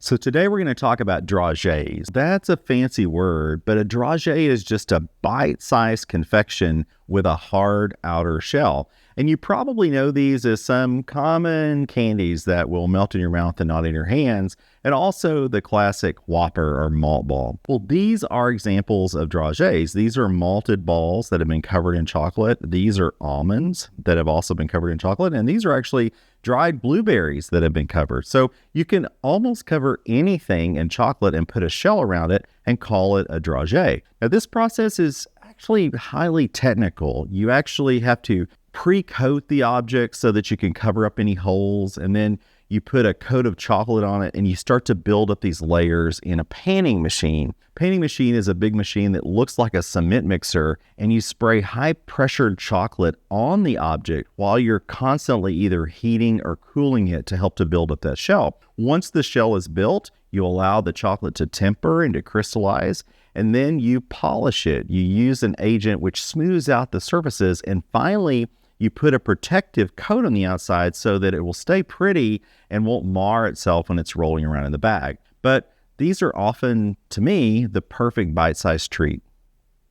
So today we're going to talk about dragees. That's a fancy word, but a dragee is just a bite-sized confection with a hard outer shell. And you probably know these as some common candies that will melt in your mouth and not in your hands, and also the classic Whopper or malt ball. Well, these are examples of dragees. These are malted balls that have been covered in chocolate. These are almonds that have also been covered in chocolate, and these are actually dried blueberries that have been covered. So you can almost cover anything in chocolate and put a shell around it and call it a dragee. Now, this process is actually highly technical. You actually have to pre-coat the object so that you can cover up any holes, and then you put a coat of chocolate on it and you start to build up these layers in a panning machine. Panning machine is a big machine that looks like a cement mixer, and you spray high-pressured chocolate on the object while you're constantly either heating or cooling it to help to build up that shell. Once the shell is built, you allow the chocolate to temper and to crystallize, and then you polish it. You use an agent which smooths out the surfaces, and finally, you put a protective coat on the outside so that it will stay pretty and won't mar itself when it's rolling around in the bag. But these are often, to me, the perfect bite-sized treat.